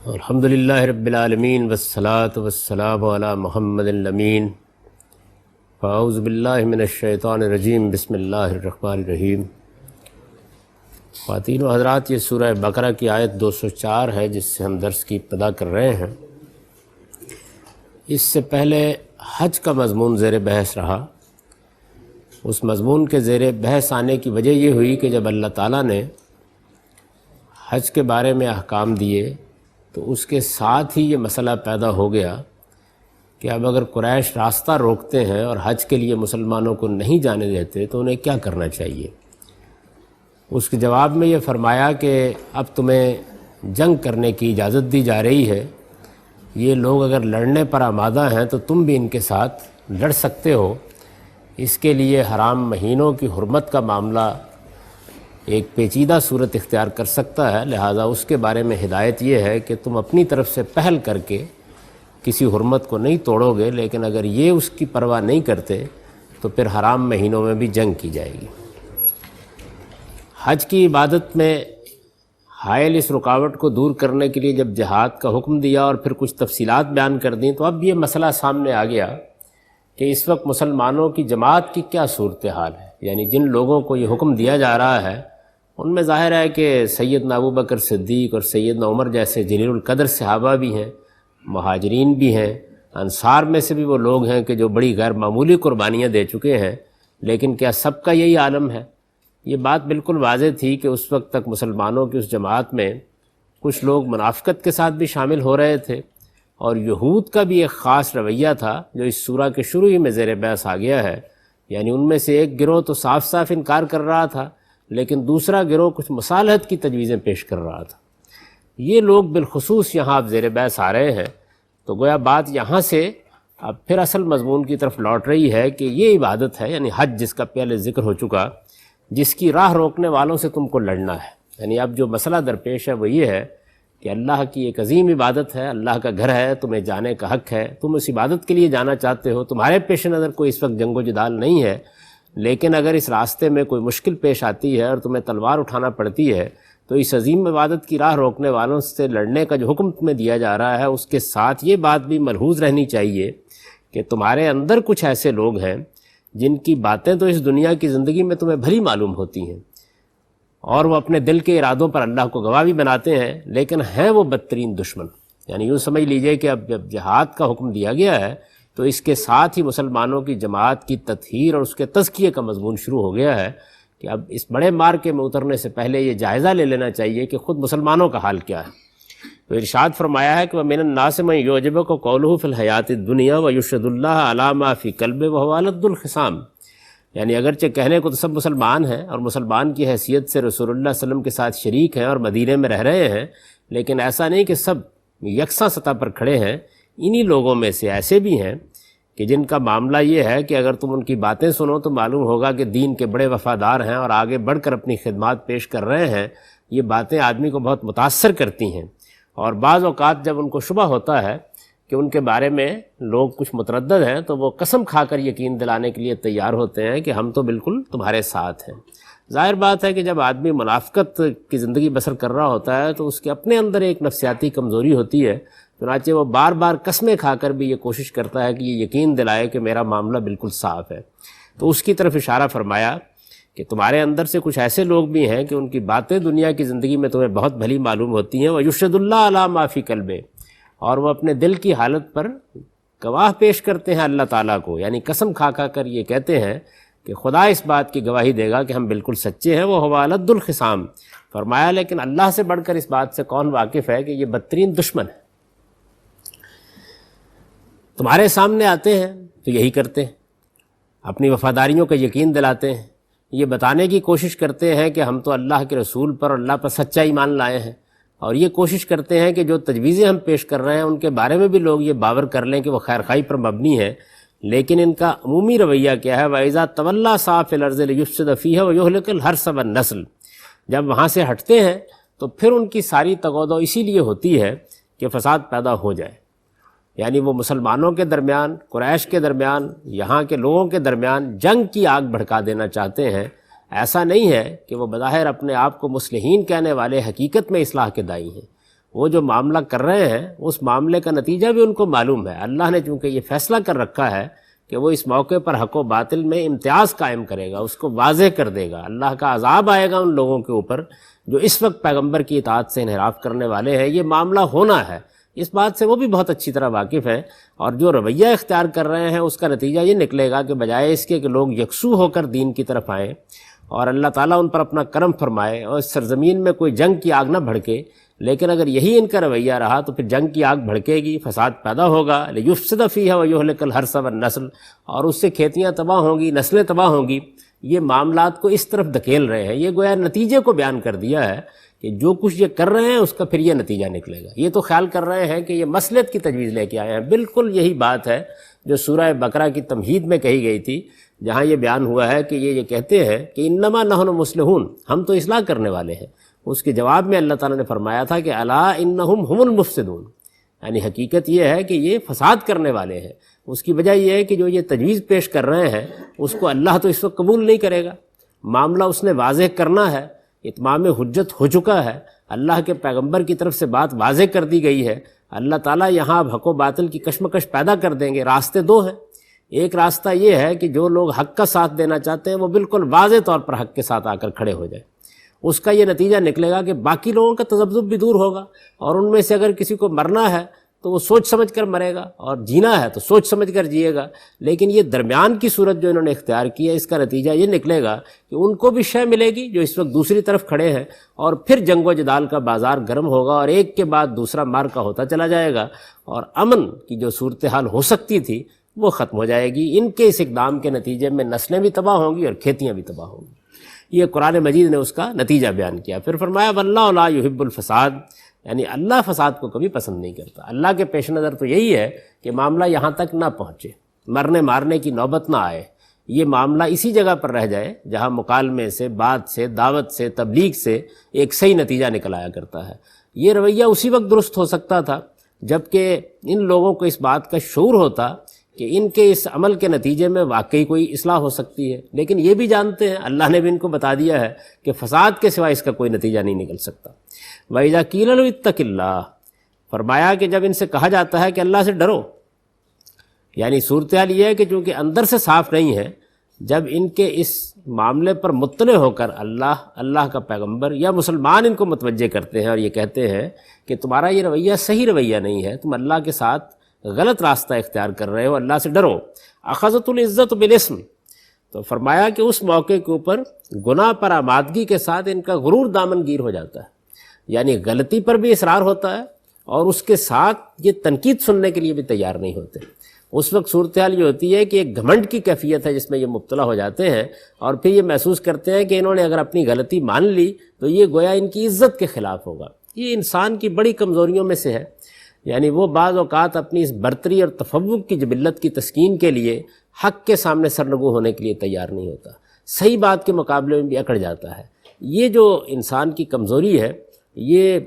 الحمدللہ رب العالمین والصلاة والسلام علی محمد الامین فاعوذ باللہ من الشیطان الرجیم بسم اللہ الرحمن الرحیم۔ خواتین و حضرات، یہ سورہ بقرہ کی آیت 204 ہے جس سے ہم درس کی ابتدا کر رہے ہیں۔ اس سے پہلے حج کا مضمون زیر بحث رہا۔ اس مضمون کے زیر بحث آنے کی وجہ یہ ہوئی کہ جب اللہ تعالیٰ نے حج کے بارے میں احکام دیے تو اس کے ساتھ ہی یہ مسئلہ پیدا ہو گیا کہ اب اگر قریش راستہ روکتے ہیں اور حج کے لیے مسلمانوں کو نہیں جانے دیتے تو انہیں کیا کرنا چاہیے۔ اس کے جواب میں یہ فرمایا کہ اب تمہیں جنگ کرنے کی اجازت دی جا رہی ہے، یہ لوگ اگر لڑنے پر آمادہ ہیں تو تم بھی ان کے ساتھ لڑ سکتے ہو۔ اس کے لیے حرام مہینوں کی حرمت کا معاملہ ایک پیچیدہ صورت اختیار کر سکتا ہے، لہٰذا اس کے بارے میں ہدایت یہ ہے کہ تم اپنی طرف سے پہل کر کے کسی حرمت کو نہیں توڑو گے، لیکن اگر یہ اس کی پرواہ نہیں کرتے تو پھر حرام مہینوں میں بھی جنگ کی جائے گی۔ حج کی عبادت میں حائل اس رکاوٹ کو دور کرنے کے لیے جب جہاد کا حکم دیا اور پھر کچھ تفصیلات بیان کر دیں تو اب یہ مسئلہ سامنے آ گیا کہ اس وقت مسلمانوں کی جماعت کی کیا صورتحال ہے۔ یعنی جن لوگوں کو یہ حکم دیا جا رہا ہے ان میں ظاہر ہے کہ سیدنا ابوبکر صدیق اور سیدنا عمر جیسے جلیل القدر صحابہ بھی ہیں، مہاجرین بھی ہیں، انصار میں سے بھی وہ لوگ ہیں کہ جو بڑی غیر معمولی قربانیاں دے چکے ہیں، لیکن کیا سب کا یہی عالم ہے؟ یہ بات بالکل واضح تھی کہ اس وقت تک مسلمانوں کی اس جماعت میں کچھ لوگ منافقت کے ساتھ بھی شامل ہو رہے تھے، اور یہود کا بھی ایک خاص رویہ تھا جو اس سورہ کے شروع ہی میں زیر بحث آ گیا ہے۔ یعنی ان میں سے ایک گروہ تو صاف صاف انکار کر رہا تھا، لیکن دوسرا گروہ کچھ مصالحت کی تجویزیں پیش کر رہا تھا۔ یہ لوگ بالخصوص یہاں اب زیر بحث آ رہے ہیں، تو گویا بات یہاں سے اب پھر اصل مضمون کی طرف لوٹ رہی ہے کہ یہ عبادت ہے، یعنی حج جس کا پہلے ذکر ہو چکا، جس کی راہ روکنے والوں سے تم کو لڑنا ہے۔ یعنی اب جو مسئلہ درپیش ہے وہ یہ ہے کہ اللہ کی ایک عظیم عبادت ہے، اللہ کا گھر ہے، تمہیں جانے کا حق ہے، تم اس عبادت کے لیے جانا چاہتے ہو، تمہارے پیش نظر کوئی اس وقت جنگ و جدال نہیں ہے، لیکن اگر اس راستے میں کوئی مشکل پیش آتی ہے اور تمہیں تلوار اٹھانا پڑتی ہے تو اس عظیم عبادت کی راہ روکنے والوں سے لڑنے کا جو حکم تمہیں دیا جا رہا ہے اس کے ساتھ یہ بات بھی ملحوظ رہنی چاہیے کہ تمہارے اندر کچھ ایسے لوگ ہیں جن کی باتیں تو اس دنیا کی زندگی میں تمہیں بھلی معلوم ہوتی ہیں اور وہ اپنے دل کے ارادوں پر اللہ کو گواہ بھی بناتے ہیں، لیکن ہیں وہ بدترین دشمن۔ یعنی یوں سمجھ لیجئے کہ اب جب جہاد کا حکم دیا گیا ہے تو اس کے ساتھ ہی مسلمانوں کی جماعت کی تطہیر اور اس کے تزکیے کا مضمون شروع ہو گیا ہے کہ اب اس بڑے مارکے میں اترنے سے پہلے یہ جائزہ لے لینا چاہیے کہ خود مسلمانوں کا حال کیا ہے۔ تو ارشاد فرمایا ہے کہ وَمِنَ النَّاسِ مَن يُعْجِبُكَ قَوْلُهُ فِي الْحَيَاةِ الدُّنْيَا وَيُشْهِدُ اللَّهَ عَلَىٰ مَا فِي قَلْبِهِ وَهُوَ أَلَدُّ الْخِصَامِ۔ یعنی اگرچہ کہنے کو تو سب مسلمان ہیں اور مسلمان کی حیثیت سے رسول اللہ صلی اللہ علیہ وسلم کے ساتھ شریک ہیں اور مدینے میں رہ رہے ہیں، لیکن ایسا نہیں کہ سب یکساں سطح پر کھڑے ہیں۔ انہی لوگوں میں سے ایسے بھی ہیں کہ جن کا معاملہ یہ ہے کہ اگر تم ان کی باتیں سنو تو معلوم ہوگا کہ دین کے بڑے وفادار ہیں اور آگے بڑھ کر اپنی خدمات پیش کر رہے ہیں۔ یہ باتیں آدمی کو بہت متاثر کرتی ہیں، اور بعض اوقات جب ان کو شبہ ہوتا ہے کہ ان کے بارے میں لوگ کچھ متردد ہیں تو وہ قسم کھا کر یقین دلانے کے لیے تیار ہوتے ہیں کہ ہم تو بالکل تمہارے ساتھ ہیں۔ ظاہر بات ہے کہ جب آدمی منافقت کی زندگی بسر کر رہا ہوتا ہے تو اس کے اپنے اندر ایک نفسیاتی کمزوری ہوتی ہے، چنانچہ وہ بار بار قسمیں کھا کر بھی یہ کوشش کرتا ہے کہ یہ یقین دلائے کہ میرا معاملہ بالکل صاف ہے۔ تو اس کی طرف اشارہ فرمایا کہ تمہارے اندر سے کچھ ایسے لوگ بھی ہیں کہ ان کی باتیں دنیا کی زندگی میں تمہیں بہت بھلی معلوم ہوتی ہیں، وَيُشْهِدُ اللَّهَ عَلَىٰ مَا فِي قَلْبِهِ، اور وہ اپنے دل کی حالت پر گواہ پیش کرتے ہیں اللہ تعالیٰ کو، یعنی قسم کھا کھا کر یہ کہتے ہیں کہ خدا اس بات کی گواہی دے گا کہ ہم بالکل سچے ہیں، وہ هُوَ أَلَدُّ الْخِصَامِ۔ فرمایا لیکن اللہ سے بڑھ کر اس بات سے کون واقف ہے کہ یہ بدترین دشمن ہے۔ تمہارے سامنے آتے ہیں تو یہی کرتے ہیں، اپنی وفاداریوں کا یقین دلاتے ہیں، یہ بتانے کی کوشش کرتے ہیں کہ ہم تو اللہ کے رسول پر اور اللہ پر سچا ایمان لائے ہیں، اور یہ کوشش کرتے ہیں کہ جو تجویزیں ہم پیش کر رہے ہیں ان کے بارے میں بھی لوگ یہ باور کر لیں کہ وہ خیر خواہی پر مبنی ہے، لیکن ان کا عمومی رویہ کیا ہے؟ وَإِذَا تَوَلَّىٰ سَعَىٰ فِي الْأَرْضِ لِيُفْسِدَ فِيهَا وَيُهْلِكَ الْحَرْثَ وَالنَّسْلَ۔ جب وہاں سے ہٹتے ہیں تو پھر ان کی ساری تغودو اسی لیے ہوتی ہے کہ فساد پیدا ہو جائے۔ یعنی وہ مسلمانوں کے درمیان، قریش کے درمیان، یہاں کے لوگوں کے درمیان جنگ کی آگ بھڑکا دینا چاہتے ہیں۔ ایسا نہیں ہے کہ وہ بظاہر اپنے آپ کو مصلحین کہنے والے حقیقت میں اصلاح کے داعی ہیں، وہ جو معاملہ کر رہے ہیں اس معاملے کا نتیجہ بھی ان کو معلوم ہے۔ اللہ نے چونکہ یہ فیصلہ کر رکھا ہے کہ وہ اس موقع پر حق و باطل میں امتیاز قائم کرے گا، اس کو واضح کر دے گا، اللہ کا عذاب آئے گا ان لوگوں کے اوپر جو اس وقت پیغمبر کی اطاعت سے انحراف کرنے والے ہیں، یہ معاملہ ہونا ہے۔ اس بات سے وہ بھی بہت اچھی طرح واقف ہیں، اور جو رویہ اختیار کر رہے ہیں اس کا نتیجہ یہ نکلے گا کہ بجائے اس کے کہ لوگ یکسو ہو کر دین کی طرف آئیں اور اللہ تعالیٰ ان پر اپنا کرم فرمائے اور اس سرزمین میں کوئی جنگ کی آگ نہ بھڑکے، لیکن اگر یہی ان کا رویہ رہا تو پھر جنگ کی آگ بھڑکے گی، فساد پیدا ہوگا، لیفسد فیہا ویہلک الحرث والنسل، اور اس سے کھیتیاں تباہ ہوں گی، نسلیں تباہ ہوں گی۔ یہ معاملات کو اس طرف دھکیل رہے ہیں، یہ گویا نتیجے کو بیان کر دیا ہے کہ جو کچھ یہ کر رہے ہیں اس کا پھر یہ نتیجہ نکلے گا۔ یہ تو خیال کر رہے ہیں کہ یہ مصلحت کی تجویز لے کے آئے ہیں، بالکل یہی بات ہے جو سورہ بقرہ کی تمہید میں کہی گئی تھی، جہاں یہ بیان ہوا ہے کہ یہ کہتے ہیں کہ انما نحن مصلحون، ہم تو اصلاح کرنے والے ہیں۔ اس کے جواب میں اللہ تعالیٰ نے فرمایا تھا کہ الا انہم هم المفسدون، یعنی حقیقت یہ ہے کہ یہ فساد کرنے والے ہیں۔ اس کی وجہ یہ ہے کہ جو یہ تجویز پیش کر رہے ہیں اس کو اللہ تو اس وقت قبول نہیں کرے گا، معاملہ اس نے واضح کرنا ہے، اتمام حجت ہو چکا ہے، اللہ کے پیغمبر کی طرف سے بات واضح کر دی گئی ہے، اللہ تعالیٰ یہاں حق و باطل کی کشمکش پیدا کر دیں گے۔ راستے دو ہیں، ایک راستہ یہ ہے کہ جو لوگ حق کا ساتھ دینا چاہتے ہیں وہ بالکل واضح طور پر حق کے ساتھ آ کر کھڑے ہو جائیں، اس کا یہ نتیجہ نکلے گا کہ باقی لوگوں کا تذبذب بھی دور ہوگا، اور ان میں سے اگر کسی کو مرنا ہے تو وہ سوچ سمجھ کر مرے گا، اور جینا ہے تو سوچ سمجھ کر جیے گا۔ لیکن یہ درمیان کی صورت جو انہوں نے اختیار کی ہے، اس کا نتیجہ یہ نکلے گا کہ ان کو بھی شے ملے گی جو اس وقت دوسری طرف کھڑے ہیں، اور پھر جنگ و جدال کا بازار گرم ہوگا، اور ایک کے بعد دوسرا مارکا ہوتا چلا جائے گا، اور امن کی جو صورتحال ہو سکتی تھی وہ ختم ہو جائے گی۔ ان کے اس اقدام کے نتیجے میں نسلیں بھی تباہ ہوں گی اور کھیتیاں بھی تباہ ہوں گی۔ یہ قرآن مجید نے اس کا نتیجہ بیان کیا۔ پھر فرمایا واللہ لا یحب الفساد، یعنی اللہ فساد کو کبھی پسند نہیں کرتا۔ اللہ کے پیش نظر تو یہی ہے کہ معاملہ یہاں تک نہ پہنچے، مرنے مارنے کی نوبت نہ آئے، یہ معاملہ اسی جگہ پر رہ جائے جہاں مکالمے سے، بات سے، دعوت سے، تبلیغ سے ایک صحیح نتیجہ نکل آیا کرتا ہے۔ یہ رویہ اسی وقت درست ہو سکتا تھا جبکہ ان لوگوں کو اس بات کا شعور ہوتا کہ ان کے اس عمل کے نتیجے میں واقعی کوئی اصلاح ہو سکتی ہے، لیکن یہ بھی جانتے ہیں، اللہ نے بھی ان کو بتا دیا ہے کہ فساد کے سوا اس کا کوئی نتیجہ نہیں نکل سکتا۔ وَإِذَا قِيلَ لَهُمُ اتَّقِ اللَّهَ، فرمایا کہ جب ان سے کہا جاتا ہے کہ اللہ سے ڈرو، یعنی صورتحال یہ ہے کہ چونکہ اندر سے صاف نہیں ہے، جب ان کے اس معاملے پر مطلع ہو کر اللہ کا پیغمبر یا مسلمان ان کو متوجہ کرتے ہیں اور یہ کہتے ہیں کہ تمہارا یہ رویہ صحیح رویہ نہیں ہے، تم اللہ کے ساتھ غلط راستہ اختیار کر رہے ہو، اللہ سے ڈرو۔ اخذت العزت بالاسم، تو فرمایا کہ اس موقع کے اوپر گناہ پر آمادگی کے ساتھ ان کا غرور دامن گیر ہو جاتا ہے، یعنی غلطی پر بھی اصرار ہوتا ہے اور اس کے ساتھ یہ تنقید سننے کے لیے بھی تیار نہیں ہوتے۔ اس وقت صورتحال یہ ہوتی ہے کہ ایک گھمنڈ کی کیفیت ہے جس میں یہ مبتلا ہو جاتے ہیں، اور پھر یہ محسوس کرتے ہیں کہ انہوں نے اگر اپنی غلطی مان لی تو یہ گویا ان کی عزت کے خلاف ہوگا۔ یہ انسان کی بڑی کمزوریوں میں سے ہے، یعنی وہ بعض اوقات اپنی اس برتری اور تفوق کی جبلت کی تسکین کے لیے حق کے سامنے سرنگو ہونے کے لیے تیار نہیں ہوتا، صحیح بات کے مقابلے میں بھی اکڑ جاتا ہے۔ یہ جو انسان کی کمزوری ہے یہ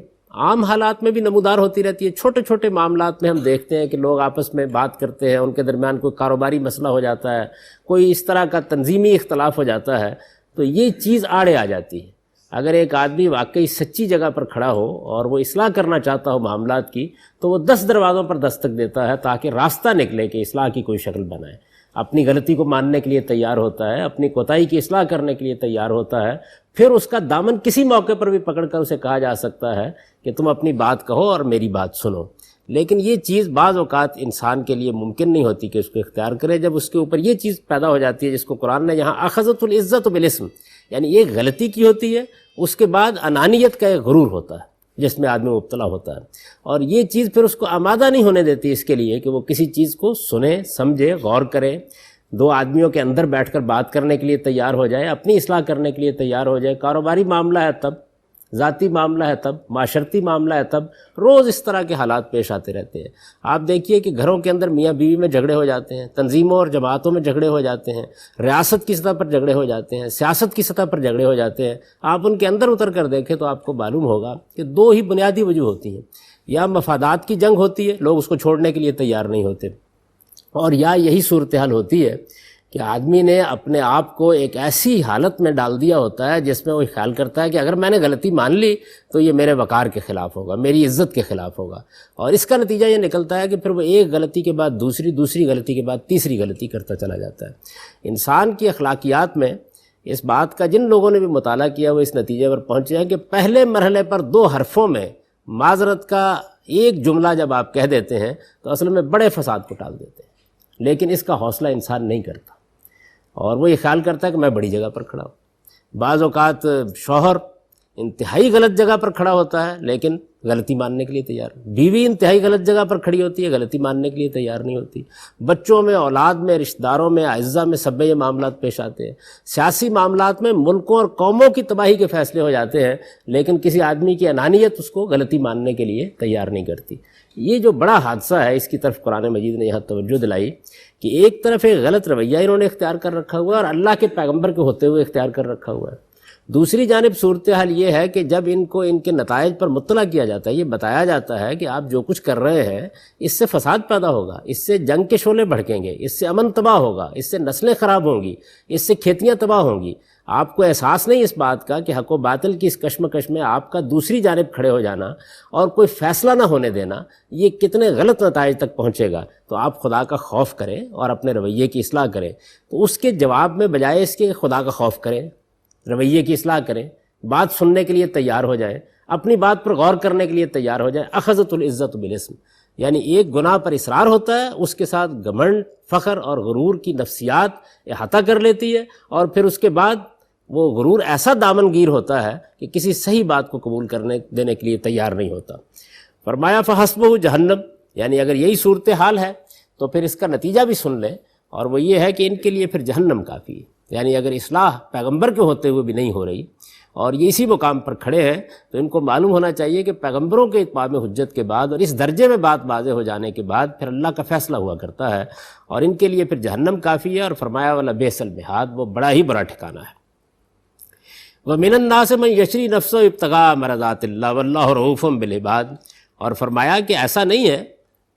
عام حالات میں بھی نمودار ہوتی رہتی ہے۔ چھوٹے چھوٹے معاملات میں ہم دیکھتے ہیں کہ لوگ آپس میں بات کرتے ہیں، ان کے درمیان کوئی کاروباری مسئلہ ہو جاتا ہے، کوئی اس طرح کا تنظیمی اختلاف ہو جاتا ہے، تو یہ چیز آڑے آ جاتی ہے۔ اگر ایک آدمی واقعی سچی جگہ پر کھڑا ہو اور وہ اصلاح کرنا چاہتا ہو معاملات کی، تو وہ 10 دروازوں پر دستک دیتا ہے تاکہ راستہ نکلے کہ اصلاح کی کوئی شکل بنائے، اپنی غلطی کو ماننے کے لیے تیار ہوتا ہے، اپنی کوتاہی کی اصلاح کرنے کے لیے تیار ہوتا ہے۔ پھر اس کا دامن کسی موقع پر بھی پکڑ کر اسے کہا جا سکتا ہے کہ تم اپنی بات کہو اور میری بات سنو، لیکن یہ چیز بعض اوقات انسان کے لیے ممکن نہیں ہوتی کہ اس کو اختیار کرے۔ جب اس کے اوپر یہ چیز پیدا ہو جاتی ہے جس کو قرآن نے یہاں اخذت العزت بالاسم، یعنی ایک غلطی کی ہوتی ہے، اس کے بعد انانیت کا ایک غرور ہوتا ہے جس میں آدمی مبتلا ہوتا ہے، اور یہ چیز پھر اس کو آمادہ نہیں ہونے دیتی اس کے لیے کہ وہ کسی چیز کو سنے، سمجھے، غور کرے، دو آدمیوں کے اندر بیٹھ کر بات کرنے کے لیے تیار ہو جائے، اپنی اصلاح کرنے کے لیے تیار ہو جائے۔ کاروباری معاملہ ہے تب، ذاتی معاملہ ہے تب، معاشرتی معاملہ ہے تب، روز اس طرح کے حالات پیش آتے رہتے ہیں۔ آپ دیکھیے کہ گھروں کے اندر میاں بیوی میں جھگڑے ہو جاتے ہیں، تنظیموں اور جماعتوں میں جھگڑے ہو جاتے ہیں، ریاست کی سطح پر جھگڑے ہو جاتے ہیں، سیاست کی سطح پر جھگڑے ہو جاتے ہیں۔ آپ ان کے اندر اتر کر دیکھیں تو آپ کو معلوم ہوگا کہ دو ہی بنیادی وجوہ ہوتی ہیں، یا مفادات کی جنگ ہوتی ہے، لوگ اس کو چھوڑنے کے لیے تیار نہیں ہوتے، اور یا یہی صورتحال ہوتی ہے کہ آدمی نے اپنے آپ کو ایک ایسی حالت میں ڈال دیا ہوتا ہے جس میں وہ خیال کرتا ہے کہ اگر میں نے غلطی مان لی تو یہ میرے وقار کے خلاف ہوگا، میری عزت کے خلاف ہوگا، اور اس کا نتیجہ یہ نکلتا ہے کہ پھر وہ ایک غلطی کے بعد دوسری غلطی کے بعد تیسری غلطی کرتا چلا جاتا ہے۔ انسان کی اخلاقیات میں اس بات کا جن لوگوں نے بھی مطالعہ کیا وہ اس نتیجے پر پہنچے ہیں کہ پہلے مرحلے پر 2 حرفوں میں معذرت کا ایک جملہ جب آپ کہہ دیتے ہیں تو اصل میں بڑے فساد کو ٹال دیتے ہیں، لیکن اس کا حوصلہ انسان نہیں کرتا، اور وہ یہ خیال کرتا ہے کہ میں بڑی جگہ پر کھڑا ہوں۔ بعض اوقات شوہر انتہائی غلط جگہ پر کھڑا ہوتا ہے لیکن غلطی ماننے کے لیے تیار، بیوی انتہائی غلط جگہ پر کھڑی ہوتی ہے، غلطی ماننے کے لیے تیار نہیں ہوتی، بچوں میں، اولاد میں، رشتہ داروں میں، اعزہ میں، سب میں یہ معاملات پیش آتے ہیں، سیاسی معاملات میں ملکوں اور قوموں کی تباہی کے فیصلے ہو جاتے ہیں لیکن کسی آدمی کی انانیت اس کو غلطی ماننے کے لیے تیار نہیں کرتی۔ یہ جو بڑا حادثہ ہے اس کی طرف قرآن مجید نے یہاں توجہ دلائی کہ ایک طرف ایک غلط رویہ انہوں نے اختیار کر رکھا ہوا ہے اور اللہ کے پیغمبر کے ہوتے ہوئے اختیار کر رکھا ہوا ہے، دوسری جانب صورتحال یہ ہے کہ جب ان کو ان کے نتائج پر مطلع کیا جاتا ہے، یہ بتایا جاتا ہے کہ آپ جو کچھ کر رہے ہیں اس سے فساد پیدا ہوگا، اس سے جنگ کے شعلے بھڑکیں گے، اس سے امن تباہ ہوگا، اس سے نسلیں خراب ہوں گی، اس سے کھیتیاں تباہ ہوں گی، آپ کو احساس نہیں اس بات کا کہ حق و باطل کی اس کشمکش میں آپ کا دوسری جانب کھڑے ہو جانا اور کوئی فیصلہ نہ ہونے دینا یہ کتنے غلط نتائج تک پہنچے گا، تو آپ خدا کا خوف کریں اور اپنے رویے کی اصلاح کریں۔ تو اس کے جواب میں بجائے اس کے کہ خدا کا خوف کریں، رویے کی اصلاح کریں، بات سننے کے لیے تیار ہو جائیں، اپنی بات پر غور کرنے کے لیے تیار ہو جائیں، اخذت العزت بالاسم، یعنی ایک گناہ پر اصرار ہوتا ہے، اس کے ساتھ گھمنڈ، فخر اور غرور کی نفسیات احاطہ کر لیتی ہے، اور پھر اس کے بعد وہ غرور ایسا دامن گیر ہوتا ہے کہ کسی صحیح بات کو قبول کرنے دینے کے لیے تیار نہیں ہوتا۔ فرمایا فحسبہ جہنم، یعنی اگر یہی صورتحال ہے تو پھر اس کا نتیجہ بھی سن لیں، اور وہ یہ ہے کہ ان کے لیے پھر جہنم کافی ہے۔ یعنی اگر اصلاح پیغمبر کے ہوتے ہوئے بھی نہیں ہو رہی اور یہ اسی مقام پر کھڑے ہیں تو ان کو معلوم ہونا چاہیے کہ پیغمبروں کے اتمام حجت کے بعد اور اس درجے میں بات واضح ہو جانے کے بعد پھر اللہ کا فیصلہ ہوا کرتا ہے، اور ان کے لیے پھر جہنم کافی ہے۔ اور فرمایا وَلَبِئْسَ الْمِہَادُ، وہ بڑا ہی برا ٹھکانہ ہے۔ وَمِنَ النَّاسِ مَن يَشْرِي نَفْسَهُ ابْتِغَاءَ مَرْضَاتِ اللَّهِ وَاللَّهُ رَءُوفٌ بِالْعِبَادِ، اور فرمایا کہ ایسا نہیں ہے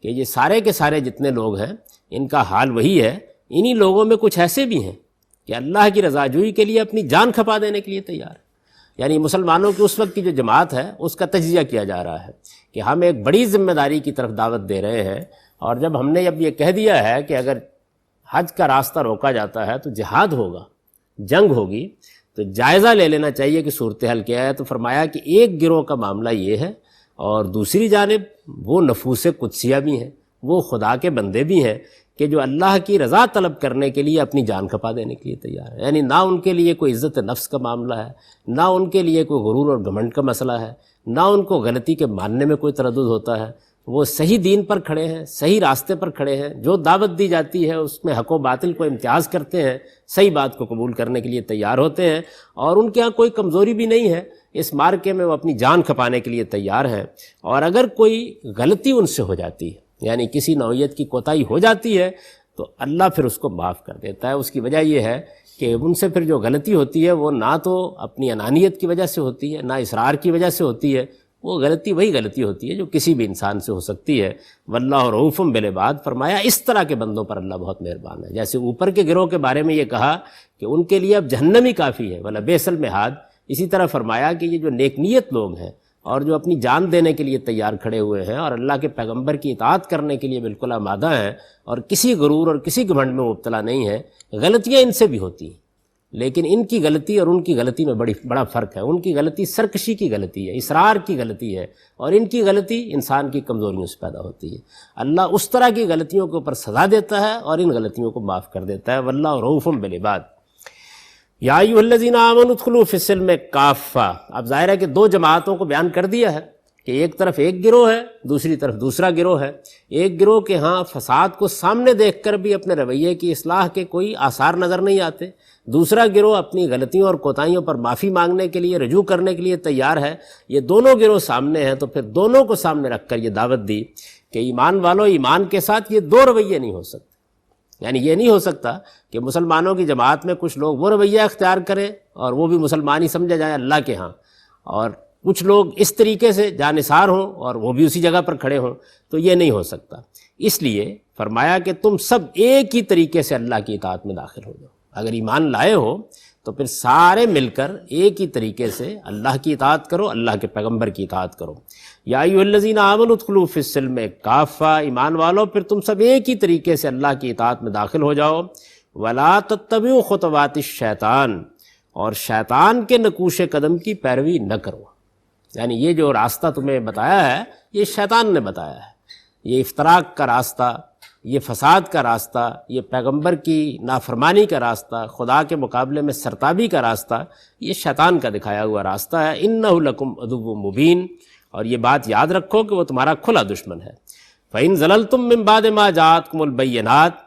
کہ یہ سارے کے سارے جتنے لوگ ہیں ان کا حال وہی ہے، انہی لوگوں میں کچھ ایسے بھی ہیں کہ اللہ کی رضا جوئی کے لیے اپنی جان کھپا دینے کے لیے تیار ہے۔ یعنی مسلمانوں کی اس وقت کی جو جماعت ہے اس کا تجزیہ کیا جا رہا ہے کہ ہم ایک بڑی ذمہ داری کی طرف دعوت دے رہے ہیں، اور جب ہم نے اب یہ کہہ دیا ہے کہ اگر حج کا راستہ روکا جاتا ہے تو جہاد ہوگا، جنگ ہوگی، تو جائزہ لے لینا چاہیے کہ صورتحال کیا ہے۔ تو فرمایا کہ ایک گروہ کا معاملہ یہ ہے، اور دوسری جانب وہ نفوس قدسیہ بھی ہیں، وہ خدا کے بندے بھی ہیں کہ جو اللہ کی رضا طلب کرنے کے لیے اپنی جان کھپا دینے کے لیے تیار ہے۔ یعنی نہ ان کے لیے کوئی عزت نفس کا معاملہ ہے، نہ ان کے لیے کوئی غرور اور گھمنڈ کا مسئلہ ہے، نہ ان کو غلطی کے ماننے میں کوئی تردد ہوتا ہے، وہ صحیح دین پر کھڑے ہیں، صحیح راستے پر کھڑے ہیں، جو دعوت دی جاتی ہے اس میں حق و باطل کو امتیاز کرتے ہیں، صحیح بات کو قبول کرنے کے لیے تیار ہوتے ہیں، اور ان کے ہاں کوئی کمزوری بھی نہیں ہے، اس مارکے میں وہ اپنی جان کھپانے کے لیے تیار ہیں۔ اور اگر کوئی غلطی ان سے ہو جاتی ہے، یعنی کسی نوعیت کی کوتاہی ہو جاتی ہے، تو اللہ پھر اس کو معاف کر دیتا ہے۔ اس کی وجہ یہ ہے کہ ان سے پھر جو غلطی ہوتی ہے وہ نہ تو اپنی انانیت کی وجہ سے ہوتی ہے، نہ اصرار کی وجہ سے ہوتی ہے، وہ غلطی وہی غلطی ہوتی ہے جو کسی بھی انسان سے ہو سکتی ہے۔ واللہ رؤوف بالعباد، فرمایا اس طرح کے بندوں پر اللہ بہت مہربان ہے۔ جیسے اوپر کے گروہ کے بارے میں یہ کہا کہ ان کے لیے اب جہنم ہی کافی ہے، وَلَبِئْسَ الْمِہَادُ، اسی طرح فرمایا کہ یہ جو نیک نیت لوگ ہیں اور جو اپنی جان دینے کے لیے تیار کھڑے ہوئے ہیں اور اللہ کے پیغمبر کی اطاعت کرنے کے لیے بالکل آمادہ ہیں اور کسی غرور اور کسی گھمنڈ میں مبتلا نہیں ہیں، غلطیاں ان سے بھی ہوتی ہیں، لیکن ان کی غلطی اور ان کی غلطی میں بڑا فرق ہے۔ ان کی غلطی سرکشی کی غلطی ہے، اصرار کی غلطی ہے، اور ان کی غلطی انسان کی کمزوریوں سے پیدا ہوتی ہے۔ اللہ اس طرح کی غلطیوں کے اوپر سزا دیتا ہے اور ان غلطیوں کو معاف کر دیتا ہے۔ واللہ رؤوف بالعباد۔ یا ایھا الذین آمنوا ادخلوا فی السلم کافہ، اب ظاہر ہے کہ دو جماعتوں کو بیان کر دیا ہے کہ ایک طرف ایک گروہ ہے، دوسری طرف دوسرا گروہ ہے۔ ایک گروہ کے ہاں فساد کو سامنے دیکھ کر بھی اپنے رویے کی اصلاح کے کوئی آثار نظر نہیں آتے، دوسرا گروہ اپنی غلطیوں اور کوتاہیوں پر معافی مانگنے کے لیے، رجوع کرنے کے لیے تیار ہے۔ یہ دونوں گروہ سامنے ہیں، تو پھر دونوں کو سامنے رکھ کر یہ دعوت دی کہ ایمان والوں، ایمان کے ساتھ یہ دو رویے نہیں ہو سکتے۔ یعنی یہ نہیں ہو سکتا کہ مسلمانوں کی جماعت میں کچھ لوگ وہ رویہ اختیار کریں اور وہ بھی مسلمان ہی سمجھا جائے اللہ کے ہاں، اور کچھ لوگ اس طریقے سے جانثار ہوں اور وہ بھی اسی جگہ پر کھڑے ہوں، تو یہ نہیں ہو سکتا۔ اس لیے فرمایا کہ تم سب ایک ہی طریقے سے اللہ کی اطاعت میں داخل ہو جاؤ۔ اگر ایمان لائے ہو تو پھر سارے مل کر ایک ہی طریقے سے اللہ کی اطاعت کرو، اللہ کے پیغمبر کی اطاعت کرو۔ یا ایھا الذین آمنوا ادخلوا فی السلم کافہ، ایمان والو پھر تم سب ایک ہی طریقے سے اللہ کی اطاعت میں داخل ہو جاؤ۔ ولا تتبعوا خطوات الشیطان، اور شیطان کے نقوش قدم کی پیروی نہ کرو۔ یعنی یہ جو راستہ تمہیں بتایا ہے یہ شیطان نے بتایا ہے، یہ افتراق کا راستہ، یہ فساد کا راستہ، یہ پیغمبر کی نافرمانی کا راستہ، خدا کے مقابلے میں سرتابی کا راستہ، یہ شیطان کا دکھایا ہوا راستہ ہے۔ انہ لکم عدو مبین، اور یہ بات یاد رکھو کہ وہ تمہارا کھلا دشمن ہے۔ فإن زللتم من بعد ما جاءتکم البینات،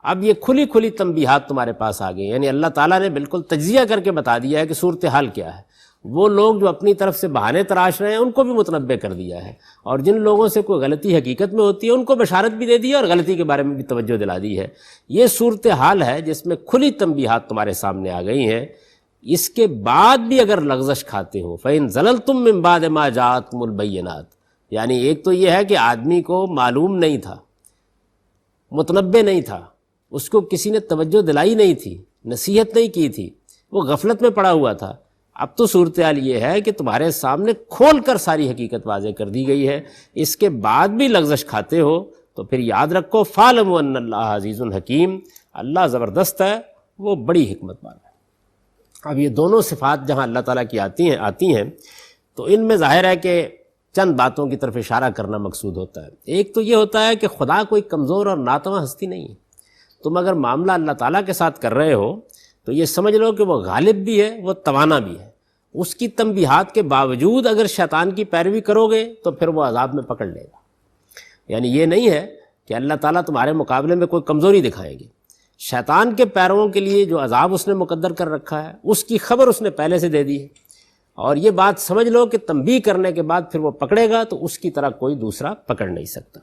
اب یہ کھلی کھلی تنبیہات تمہارے پاس آ گئی، یعنی اللہ تعالیٰ نے بالکل تجزیہ کر کے بتا دیا ہے کہ صورتحال کیا ہے۔ وہ لوگ جو اپنی طرف سے بہانے تراش رہے ہیں ان کو بھی متنبع کر دیا ہے، اور جن لوگوں سے کوئی غلطی حقیقت میں ہوتی ہے ان کو بشارت بھی دے دی ہے اور غلطی کے بارے میں بھی توجہ دلا دی ہے۔ یہ صورتحال ہے جس میں کھلی تنبیہات تمہارے سامنے آ گئی ہیں۔ اس کے بعد بھی اگر لغزش کھاتے ہو، فإن زللتم من بعد ما جاءتکم البینات، یعنی ایک تو یہ ہے کہ آدمی کو معلوم نہیں تھا، متنبع نہیں تھا، اس کو کسی نے توجہ دلائی نہیں تھی، نصیحت نہیں کی تھی، وہ غفلت میں پڑا ہوا تھا۔ اب تو صورتحال یہ ہے کہ تمہارے سامنے کھول کر ساری حقیقت واضح کر دی گئی ہے، اس کے بعد بھی لغزش کھاتے ہو تو پھر یاد رکھو فاعلموا ان اللہ عزیز حکیم، اللہ زبردست ہے، وہ بڑی حکمت والا ہے۔ اب یہ دونوں صفات جہاں اللہ تعالیٰ کی آتی ہیں تو ان میں ظاہر ہے کہ چند باتوں کی طرف اشارہ کرنا مقصود ہوتا ہے۔ ایک تو یہ ہوتا ہے کہ خدا کوئی کمزور اور ناتواں ہستی نہیں ہے۔ تم اگر معاملہ اللہ تعالیٰ کے ساتھ کر رہے ہو تو یہ سمجھ لو کہ وہ غالب بھی ہے، وہ توانا بھی ہے۔ اس کی تنبیہات کے باوجود اگر شیطان کی پیروی کرو گے تو پھر وہ عذاب میں پکڑ لے گا۔ یعنی یہ نہیں ہے کہ اللہ تعالیٰ تمہارے مقابلے میں کوئی کمزوری دکھائیں گے۔ شیطان کے پیرووں کے لیے جو عذاب اس نے مقدر کر رکھا ہے اس کی خبر اس نے پہلے سے دے دی ہے، اور یہ بات سمجھ لو کہ تنبیہ کرنے کے بعد پھر وہ پکڑے گا تو اس کی طرح کوئی دوسرا پکڑ نہیں سکتا۔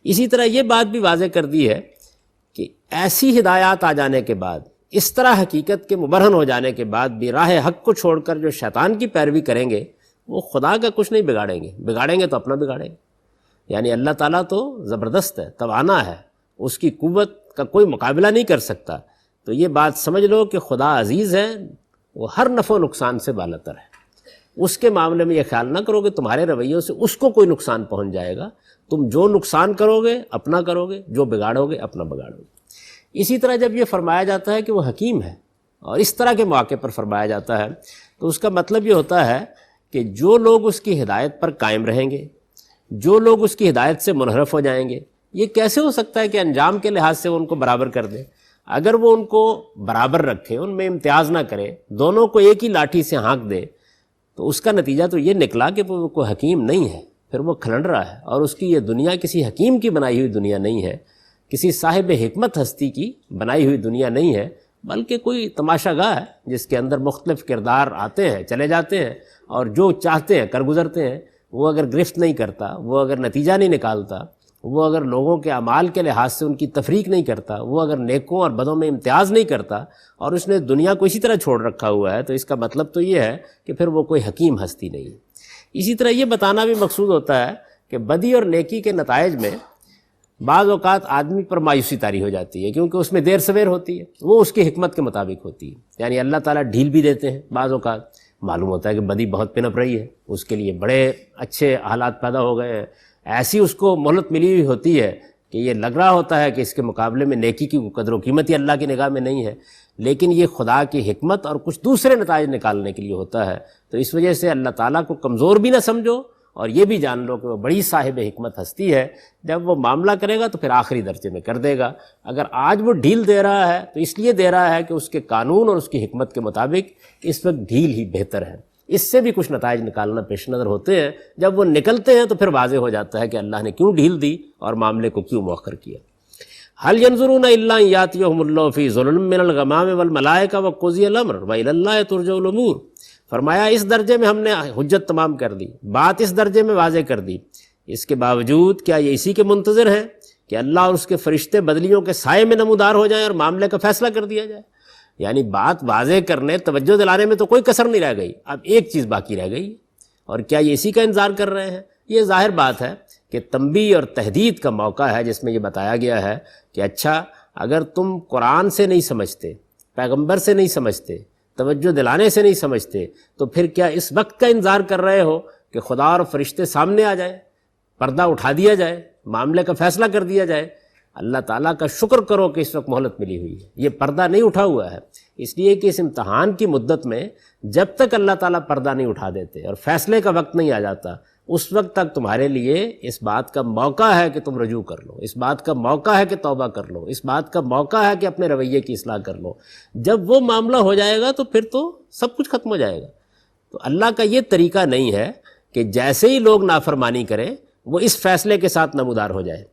اسی طرح یہ بات بھی واضح کر دی ہے کہ ایسی ہدایات آ جانے کے بعد، اس طرح حقیقت کے مبرہن ہو جانے کے بعد بھی راہ حق کو چھوڑ کر جو شیطان کی پیروی کریں گے وہ خدا کا کچھ نہیں بگاڑیں گے تو اپنا بگاڑیں گے۔ یعنی اللہ تعالیٰ تو زبردست ہے، توانا ہے، اس کی قوت کا کوئی مقابلہ نہیں کر سکتا۔ تو یہ بات سمجھ لو کہ خدا عزیز ہے، وہ ہر نفع و نقصان سے بالاتر ہے۔ اس کے معاملے میں یہ خیال نہ کرو کہ تمہارے رویوں سے اس کو کوئی نقصان پہنچ جائے گا۔ تم جو نقصان کرو گے اپنا کرو گے، جو بگاڑو گے اپنا بگاڑو گے۔ اسی طرح جب یہ فرمایا جاتا ہے کہ وہ حکیم ہے اور اس طرح کے مواقع پر فرمایا جاتا ہے تو اس کا مطلب یہ ہوتا ہے کہ جو لوگ اس کی ہدایت پر قائم رہیں گے، جو لوگ اس کی ہدایت سے منحرف ہو جائیں گے، یہ کیسے ہو سکتا ہے کہ انجام کے لحاظ سے وہ ان کو برابر کر دے؟ اگر وہ ان کو برابر رکھے، ان میں امتیاز نہ کرے، دونوں کو ایک ہی لاٹھی سے ہانک دے، تو اس کا نتیجہ تو یہ نکلا کہ وہ کوئی حکیم نہیں ہے، پھر وہ کھلنڈ رہا ہے، اور اس کی یہ دنیا کسی حکیم کی بنائی ہوئی دنیا نہیں ہے، کسی صاحب حکمت ہستی کی بنائی ہوئی دنیا نہیں ہے، بلکہ کوئی تماشا گاہ ہے جس کے اندر مختلف کردار آتے ہیں، چلے جاتے ہیں، اور جو چاہتے ہیں کر گزرتے ہیں۔ وہ اگر گرفت نہیں کرتا، وہ اگر نتیجہ نہیں نکالتا، وہ اگر لوگوں کے اعمال کے لحاظ سے ان کی تفریق نہیں کرتا، وہ اگر نیکوں اور بدوں میں امتیاز نہیں کرتا، اور اس نے دنیا کو اسی طرح چھوڑ رکھا ہوا ہے، تو اس کا مطلب تو یہ ہے کہ پھر وہ کوئی حکیم ہستی نہیں ہے۔ اسی طرح یہ بتانا بھی مقصود ہوتا ہے کہ بدی اور نیکی کے نتائج میں بعض اوقات آدمی پر مایوسی طاری ہو جاتی ہے، کیونکہ اس میں دیر سویر ہوتی ہے، وہ اس کی حکمت کے مطابق ہوتی ہے۔ یعنی اللہ تعالیٰ ڈھیل بھی دیتے ہیں، بعض اوقات معلوم ہوتا ہے کہ بدی بہت پنپ رہی ہے، اس کے لیے بڑے اچھے حالات پیدا ہو گئے ہیں، ایسی اس کو مہلت ملی ہوئی ہوتی ہے کہ یہ لگ رہا ہوتا ہے کہ اس کے مقابلے میں نیکی کی قدر و قیمت ہی اللہ کی نگاہ میں نہیں ہے، لیکن یہ خدا کی حکمت اور کچھ دوسرے نتائج نکالنے کے لیے ہوتا ہے۔ تو اس وجہ سے اللہ تعالیٰ کو کمزور بھی نہ سمجھو، اور یہ بھی جان لو کہ وہ بڑی صاحب حکمت ہستی ہے، جب وہ معاملہ کرے گا تو پھر آخری درجے میں کر دے گا۔ اگر آج وہ ڈھیل دے رہا ہے تو اس لیے دے رہا ہے کہ اس کے قانون اور اس کی حکمت کے مطابق اس وقت ڈھیل ہی بہتر ہے۔ اس سے بھی کچھ نتائج نکالنا پیش نظر ہوتے ہیں، جب وہ نکلتے ہیں تو پھر واضح ہو جاتا ہے کہ اللہ نے کیوں ڈھیل دی اور معاملے کو کیوں مؤخر کیا۔ هل ينظرون الا ان ياتيهم الله في ظلل من الغمام والملائكه وقضي الامر والى الله ترجع الامور۔ فرمایا اس درجے میں ہم نے حجت تمام کر دی، بات اس درجے میں واضح کر دی، اس کے باوجود کیا یہ اسی کے منتظر ہیں کہ اللہ اور اس کے فرشتے بدلیوں کے سائے میں نمودار ہو جائیں اور معاملے کا فیصلہ کر دیا جائے؟ یعنی بات واضح کرنے، توجہ دلانے میں تو کوئی کسر نہیں رہ گئی، اب ایک چیز باقی رہ گئی، اور کیا یہ اسی کا انتظار کر رہے ہیں؟ یہ ظاہر بات ہے کہ تنبیہ اور تحدید کا موقع ہے، جس میں یہ بتایا گیا ہے کہ اچھا اگر تم قرآن سے نہیں سمجھتے، پیغمبر سے نہیں سمجھتے، توجہ دلانے سے نہیں سمجھتے، تو پھر کیا اس وقت کا انتظار کر رہے ہو کہ خدا اور فرشتے سامنے آ جائیں، پردہ اٹھا دیا جائے، معاملے کا فیصلہ کر دیا جائے؟ اللہ تعالیٰ کا شکر کرو کہ اس وقت مہلت ملی ہوئی ہے، یہ پردہ نہیں اٹھا ہوا ہے، اس لیے کہ اس امتحان کی مدت میں جب تک اللہ تعالیٰ پردہ نہیں اٹھا دیتے اور فیصلے کا وقت نہیں آ جاتا، اس وقت تک تمہارے لیے اس بات کا موقع ہے کہ تم رجوع کر لو، اس بات کا موقع ہے کہ توبہ کر لو، اس بات کا موقع ہے کہ اپنے رویے کی اصلاح کر لو۔ جب وہ معاملہ ہو جائے گا تو پھر تو سب کچھ ختم ہو جائے گا۔ تو اللہ کا یہ طریقہ نہیں ہے کہ جیسے ہی لوگ نافرمانی کریں وہ اس فیصلے کے ساتھ نمودار ہو جائے،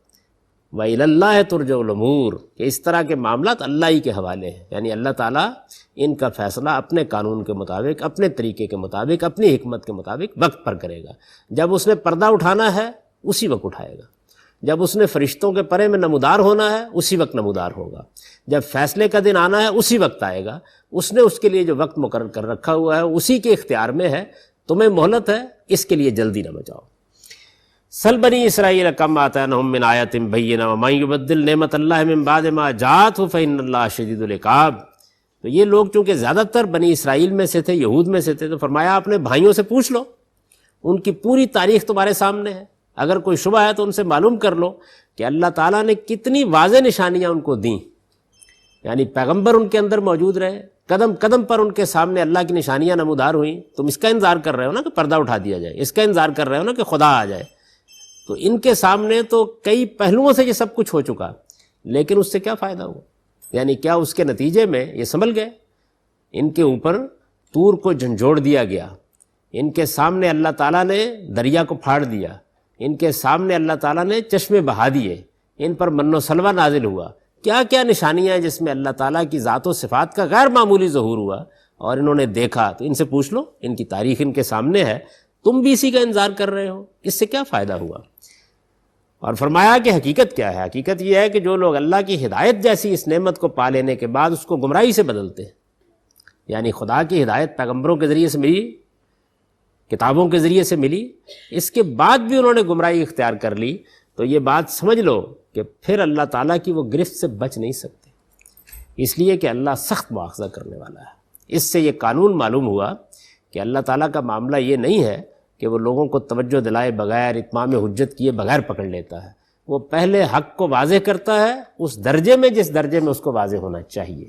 وَإِلَى اللَّهِ تُرْجَعُ الْأُمُورُ، کہ اس طرح کے معاملات اللہ ہی کے حوالے ہیں، یعنی اللہ تعالیٰ ان کا فیصلہ اپنے قانون کے مطابق، اپنے طریقے کے مطابق، اپنی حکمت کے مطابق وقت پر کرے گا۔ جب اس نے پردہ اٹھانا ہے اسی وقت اٹھائے گا، جب اس نے فرشتوں کے پرے میں نمودار ہونا ہے اسی وقت نمودار ہوگا، جب فیصلے کا دن آنا ہے اسی وقت آئے گا۔ اس نے اس کے لیے جو وقت مقرر کر رکھا ہوا ہے اسی کے اختیار میں ہے، تمہیں مہلت ہے، اس کے لیے جلدی نہ مچاؤ۔ سل بنی اسرائیل کم آتینہم من آیۃ بینہ ومن یبدل نعمت اللہ من بعد ما جاءتہ فإن اللہ شدید العقاب۔ تو یہ لوگ چونکہ زیادہ تر بنی اسرائیل میں سے تھے، یہود میں سے تھے، تو فرمایا اپنے بھائیوں سے پوچھ لو، ان کی پوری تاریخ تمہارے سامنے ہے، اگر کوئی شبہ ہے تو ان سے معلوم کر لو کہ اللہ تعالیٰ نے کتنی واضح نشانیاں ان کو دیں، یعنی پیغمبر ان کے اندر موجود رہے، قدم قدم پر ان کے سامنے اللہ کی نشانیاں نمودار ہوئیں۔ تم اس کا انتظار کر رہے ہو نا کہ پردہ اٹھا دیا جائے، اس کا انتظار کر رہے ہو نا کہ خدا آ جائے، تو ان کے سامنے تو کئی پہلوؤں سے یہ سب کچھ ہو چکا، لیکن اس سے کیا فائدہ ہوا؟ یعنی کیا اس کے نتیجے میں یہ سنبھل گئے؟ ان کے اوپر طور کو جھنجھوڑ دیا گیا، ان کے سامنے اللہ تعالیٰ نے دریا کو پھاڑ دیا، ان کے سامنے اللہ تعالیٰ نے چشمے بہا دیے، ان پر من و سلوہ نازل ہوا، کیا کیا نشانیاں ہیں جس میں اللہ تعالیٰ کی ذات و صفات کا غیر معمولی ظہور ہوا، اور انہوں نے دیکھا۔ تو ان سے پوچھ لو، ان کی تاریخ ان کے سامنے ہے، تم بھی اسی کا انتظار کر رہے ہو، اس سے کیا فائدہ ہوا؟ اور فرمایا کہ حقیقت کیا ہے؟ حقیقت یہ ہے کہ جو لوگ اللہ کی ہدایت جیسی اس نعمت کو پا لینے کے بعد اس کو گمراہی سے بدلتے ہیں، یعنی خدا کی ہدایت پیغمبروں کے ذریعے سے ملی، کتابوں کے ذریعے سے ملی، اس کے بعد بھی انہوں نے گمراہی اختیار کر لی، تو یہ بات سمجھ لو کہ پھر اللہ تعالیٰ کی وہ گرفت سے بچ نہیں سکتے، اس لیے کہ اللہ سخت مواخذہ کرنے والا ہے۔ اس سے یہ قانون معلوم ہوا کہ اللہ تعالیٰ کا معاملہ یہ نہیں ہے کہ وہ لوگوں کو توجہ دلائے بغیر، اتمام حجت کیے بغیر پکڑ لیتا ہے، وہ پہلے حق کو واضح کرتا ہے اس درجے میں جس درجے میں اس کو واضح ہونا چاہیے،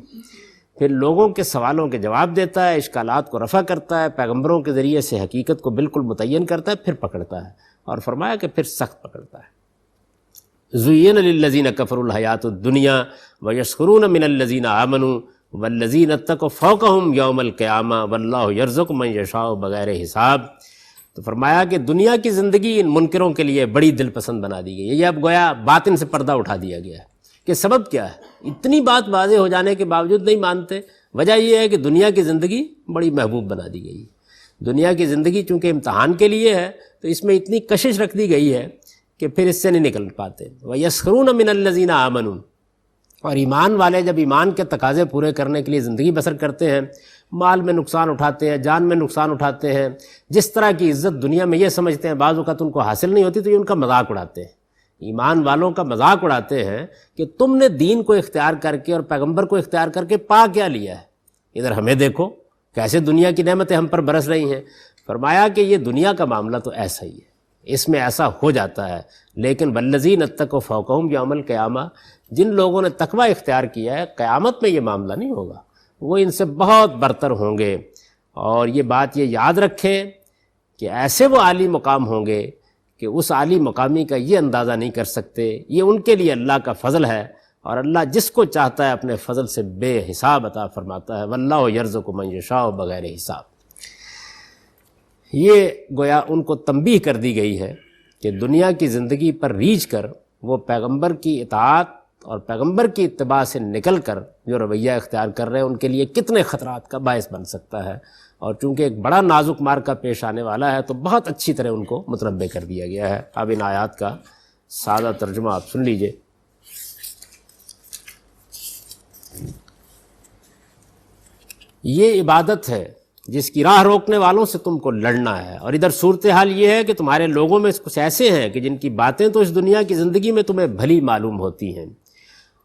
پھر لوگوں کے سوالوں کے جواب دیتا ہے، اشکالات کو رفع کرتا ہے، پیغمبروں کے ذریعے سے حقیقت کو بالکل متعین کرتا ہے، پھر پکڑتا ہے، اور فرمایا کہ پھر سخت پکڑتا ہے۔ زُيِّنَ لِلَّذِينَ كَفَرُوا الْحَيَاةُ الدُّنْيَا وَيَسْخِرُونَ مِنَ الَّذِينَ آمَنُوا وَالَّذِينَ اتَّقَوْا فَوْقَهُمْ يَوْمَ الْقِيَامَةِ وَاللَّهُ يَرْزُقُ مَن يَشَاءُ بغیر حساب۔ تو فرمایا کہ دنیا کی زندگی ان منکروں کے لیے بڑی دل پسند بنا دی گئی ہے۔ یہ اب گویا باطن سے پردہ اٹھا دیا گیا ہے کہ سبب کیا ہے، اتنی بات واضح ہو جانے کے باوجود نہیں مانتے۔ وجہ یہ ہے کہ دنیا کی زندگی بڑی محبوب بنا دی گئی ہے۔ دنیا کی زندگی چونکہ امتحان کے لیے ہے تو اس میں اتنی کشش رکھ دی گئی ہے کہ پھر اس سے نہیں نکل پاتے۔ وَيَسْخِرُونَ مِنَ الَّذِينَ آمَنُوا، اور ایمان والے جب ایمان کے تقاضے پورے کرنے کے لیے زندگی بسر کرتے ہیں، مال میں نقصان اٹھاتے ہیں، جان میں نقصان اٹھاتے ہیں، جس طرح کی عزت دنیا میں یہ سمجھتے ہیں بعض اوقات ان کو حاصل نہیں ہوتی، تو یہ ان کا مذاق اڑاتے ہیں۔ ایمان والوں کا مذاق اڑاتے ہیں کہ تم نے دین کو اختیار کر کے اور پیغمبر کو اختیار کر کے پا کیا لیا ہے، ادھر ہمیں دیکھو کیسے دنیا کی نعمتیں ہم پر برس رہی ہیں۔ فرمایا کہ یہ دنیا کا معاملہ تو ایسا ہی ہے، اس میں ایسا ہو جاتا ہے، لیکن والذین اتقوا فوقہم یوم القیامہ، جن لوگوں نے تقوی اختیار کیا ہے قیامت میں یہ معاملہ نہیں ہوگا، وہ ان سے بہت برتر ہوں گے۔ اور یہ بات یہ یاد رکھیں کہ ایسے وہ عالی مقام ہوں گے کہ اس عالی مقامی کا یہ اندازہ نہیں کر سکتے، یہ ان کے لیے اللہ کا فضل ہے، اور اللہ جس کو چاہتا ہے اپنے فضل سے بے حساب عطا فرماتا ہے۔ واللہ یرزق من یشاء بغیر حساب۔ یہ گویا ان کو تنبیہ کر دی گئی ہے کہ دنیا کی زندگی پر ریجھ کر وہ پیغمبر کی اطاعت اور پیغمبر کی اتباع سے نکل کر جو رویہ اختیار کر رہے ہیں ان کے لیے کتنے خطرات کا باعث بن سکتا ہے، اور چونکہ ایک بڑا نازک معرکہ پیش آنے والا ہے تو بہت اچھی طرح ان کو متنبع کر دیا گیا ہے۔ اب ان آیات کا سادہ ترجمہ آپ سن لیجئے۔ یہ عبادت ہے جس کی راہ روکنے والوں سے تم کو لڑنا ہے۔ اور ادھر صورتحال یہ ہے کہ تمہارے لوگوں میں کچھ ایسے ہیں کہ جن کی باتیں تو اس دنیا کی زندگی میں تمہیں بھلی معلوم ہوتی ہیں،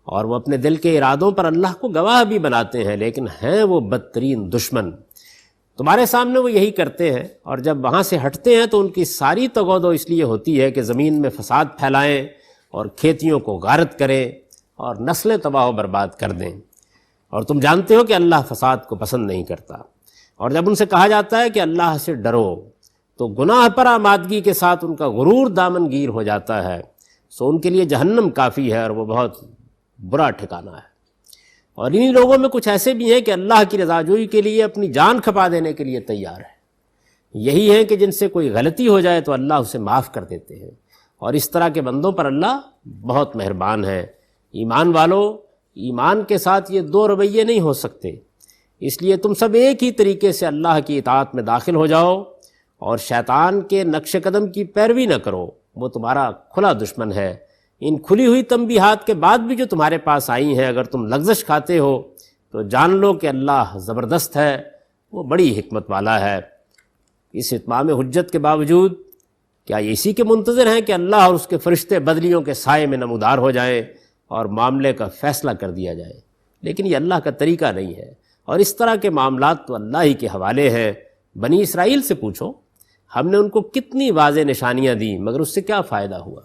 اور وہ اپنے دل کے ارادوں پر اللہ کو گواہ بھی بناتے ہیں، لیکن ہیں وہ بدترین دشمن۔ تمہارے سامنے وہ یہی کرتے ہیں، اور جب وہاں سے ہٹتے ہیں تو ان کی ساری تگودو اس لیے ہوتی ہے کہ زمین میں فساد پھیلائیں اور کھیتیوں کو غارت کریں اور نسلیں تباہ و برباد کر دیں، اور تم جانتے ہو کہ اللہ فساد کو پسند نہیں کرتا۔ اور جب ان سے کہا جاتا ہے کہ اللہ سے ڈرو تو گناہ پر آمادگی کے ساتھ ان کا غرور دامن گیر ہو جاتا ہے، سو ان کے لیے جہنم کافی ہے اور وہ بہت برا ٹھکانہ ہے۔ اور انہی لوگوں میں کچھ ایسے بھی ہیں کہ اللہ کی رضا جوئی کے لیے اپنی جان کھپا دینے کے لیے تیار ہے۔ یہی ہیں کہ جن سے کوئی غلطی ہو جائے تو اللہ اسے معاف کر دیتے ہیں، اور اس طرح کے بندوں پر اللہ بہت مہربان ہے۔ ایمان والو، ایمان کے ساتھ یہ دو رویے نہیں ہو سکتے، اس لیے تم سب ایک ہی طریقے سے اللہ کی اطاعت میں داخل ہو جاؤ اور شیطان کے نقش قدم کی پیروی نہ کرو، وہ تمہارا کھلا دشمن ہے۔ ان کھلی ہوئی تنبیہات کے بعد بھی جو تمہارے پاس آئی ہیں، اگر تم لغزش کھاتے ہو تو جان لو کہ اللہ زبردست ہے، وہ بڑی حکمت والا ہے۔ اس اتمام حجت کے باوجود کیا یہ اسی کے منتظر ہیں کہ اللہ اور اس کے فرشتے بدلیوں کے سائے میں نمودار ہو جائیں اور معاملے کا فیصلہ کر دیا جائے؟ لیکن یہ اللہ کا طریقہ نہیں ہے، اور اس طرح کے معاملات تو اللہ ہی کے حوالے ہیں۔ بنی اسرائیل سے پوچھو، ہم نے ان کو کتنی واضح نشانیاں دیں مگر اس سے کیا فائدہ ہوا؟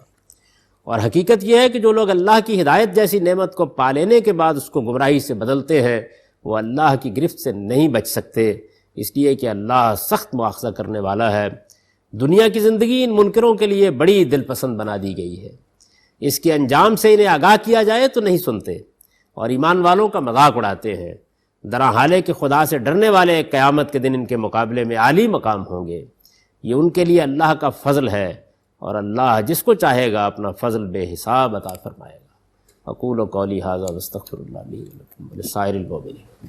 اور حقیقت یہ ہے کہ جو لوگ اللہ کی ہدایت جیسی نعمت کو پا لینے کے بعد اس کو گمراہی سے بدلتے ہیں، وہ اللہ کی گرفت سے نہیں بچ سکتے، اس لیے کہ اللہ سخت مواخذہ کرنے والا ہے۔ دنیا کی زندگی ان منکروں کے لیے بڑی دل پسند بنا دی گئی ہے، اس کے انجام سے انہیں آگاہ کیا جائے تو نہیں سنتے، اور ایمان والوں کا مذاق اڑاتے ہیں۔ درا حال ہے کہ خدا سے ڈرنے والے قیامت کے دن ان کے مقابلے میں عالی مقام ہوں گے۔ یہ ان کے لیے اللہ کا فضل ہے، اور اللہ جس کو چاہے گا اپنا فضل بے حساب عطا فرمائے گا۔ اقول قولی ھذا واستغفر اللہ لی ولکم ولسائر المؤمنین۔